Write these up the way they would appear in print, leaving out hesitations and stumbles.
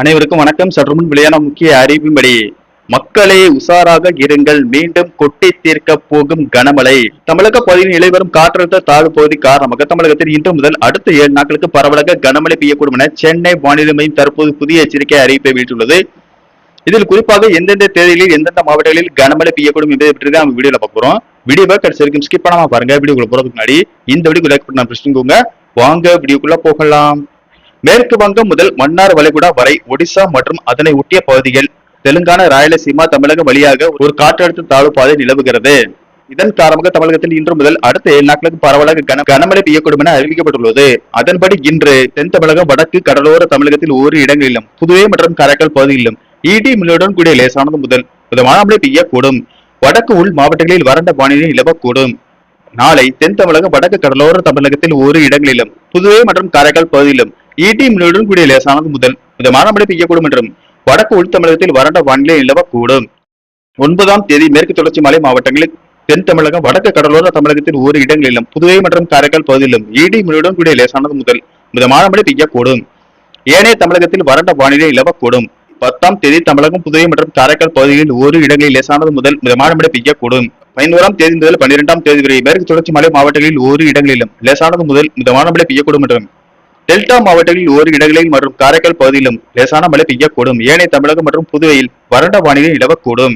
அனைவருக்கும் வணக்கம். சற்றுமுன் வெளியான முக்கிய அறிவின்படி மக்களே உஷாராக இருங்கள், மீண்டும் கொட்டி தீர்க்க போகும் கனமழை. தமிழக பகுதியில் நிலைவரும் காற்றழுத்த தாழ்வு பகுதி காரணமாக தமிழகத்தில் இன்று முதல் அடுத்த 7 நாட்களுக்கு பரவலாக கனமழை பெய்யக்கூடும் என சென்னை வானிலை மையம் தற்போது புதிய எச்சரிக்கை அறிவிப்பை வெளியிட்டுள்ளது. இதில் குறிப்பாக எந்தெந்த தேதிகளில் எந்தெந்த மாவட்டங்களில் கனமழை பெய்யக்கூடும் என்பதை பற்றி தான் வீடியோல பார்க்கிறோம். வீடியோவை கடைசி வரைக்கும் ஸ்கிப் பண்ணாம பாருங்க. வீடியோக்குள்ள போறதுக்கு முன்னாடி இந்த வீடியோ லைக் பண்ண பிரச்சனைங்க. வாங்க வீடியோக்குள்ள போகலாம். மேற்கு வங்கம் முதல் மன்னார் வளைகுடா வரை ஒடிசா மற்றும் அதனை ஒட்டிய பகுதிகள், தெலுங்கானா, ராயலசீமா, தமிழகம் வழியாக ஒரு காற்றழுத்த தாழ்வு பாதை நிலவுகிறது. இதன் காரணமாக தமிழகத்தில் இன்று முதல் அடுத்த 7 நாட்களுக்கு பரவலாக கனமழை பெய்யக்கூடும் என அறிவிக்கப்பட்டுள்ளது. அதன்படி இன்று தென் தமிழகம், வடக்கு கடலோர தமிழகத்தில் ஓரிரு இடங்களிலும், புதுவை மற்றும் காரைக்கால் பகுதிகளிலும் இடி மின்னலுடன் கூடிய லேசானது முதல் மிதமான மழை பெய்யக்கூடும். வடக்கு உள் மாவட்டங்களில் வறண்ட வானிலை நிலவக்கூடும். நாளை தென் தமிழகம், வடக்கு கடலோர தமிழகத்தில் ஓரிரு இடங்களிலும், புதுவை மற்றும் காரைக்கால் பகுதியிலும் இடி மின்னலுடன் கூடிய லேசானது முதல் மிதமான மழை பெய்யக்கூடும் என்றும் வடக்கு உள் தமிழகத்தில் வறண்ட வானிலை நிலவக்கூடும். 9ஆம் தேதி மேற்கு தொடர்ச்சி மலை மாவட்டங்களில், தென் தமிழகம், வடக்கு கடலோர தமிழகத்தில் ஓரிரு இடங்களிலும், புதுவை மற்றும் காரைக்கால் பகுதியிலும் இடி மின்னலுடன் கூடிய லேசானது முதல் மிதமான மழை பெய்யக்கூடும். ஏனைய தமிழகத்தில் வறண்ட வானிலை நிலவக்கூடும். 10ஆம் தேதி தமிழகம், புதுவை மற்றும் காரைக்கால் பகுதிகளில் ஓரிரு இடங்களில் லேசானது முதல் மிதமான மழை பெய்யக்கூடும். 11ஆம் தேதி முதல் 12ஆம் தேதி வரை மேற்கு தொடர்ச்சி மலை மாவட்டங்களில் ஓரிரு இடங்களிலும் லேசானது முதல் மிதமான மழை பெய்யக்கூடும் என்றும் டெல்டா மாவட்டங்களில் ஓரிரு இடங்களில் மற்றும் காரைக்கால் பகுதியிலும் லேசான மழை பெய்யக்கூடும். ஏனைய தமிழகம் மற்றும் புதுவையில் வறண்ட வானிலை நிலவக்கூடும்.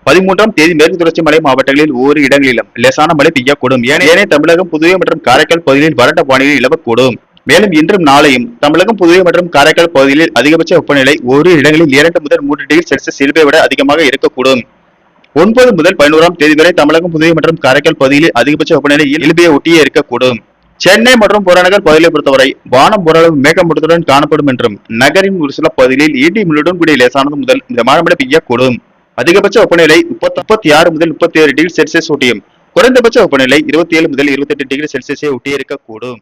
13ஆம் தேதி மேற்கு தொடர்ச்சி மலை மாவட்டங்களில் ஓரிரு இடங்களிலும் லேசான மழை பெய்யக்கூடும். ஏனைய தமிழகம், புதுவை மற்றும் காரைக்கால் பகுதிகளில் வறண்ட வானிலை நிலவக்கூடும். மேலும் இன்றும் நாளையும் தமிழகம், புதுவை மற்றும் காரைக்கால் பகுதிகளில் அதிகபட்ச வெப்பநிலை ஓரிரு இடங்களில் 2 முதல் 3 டிகிரி செல்சியஸ் இயல்பை விட அதிகமாக இருக்கக்கூடும். 9 முதல் 11ஆம் தேதி வரை தமிழகம், புதுவை மற்றும் காரைக்கால் பகுதிகளில் அதிகபட்ச வெப்பநிலை இயல்பை ஒட்டியே இருக்கக்கூடும். சென்னை மற்றும் புறநகர் பகுதிகளை பொறுத்தவரை வானம் ஓரளவு மேகமூட்டத்துடன் காணப்படும் என்றும் நகரின் ஒரு சில பகுதிகளில் இடி மின்னலுடன் கூடிய லேசானது முதல் மிதமான மழை பெய்யக்கூடும். அதிகபட்ச வெப்பநிலை 36 முதல் 37 டிகிரி செல்சியஸ் ஒட்டியும், குறைந்தபட்ச வெப்பநிலை 27 முதல் 28 டிகிரி செல்சியஸை ஒட்டியே இருக்கக்கூடும்.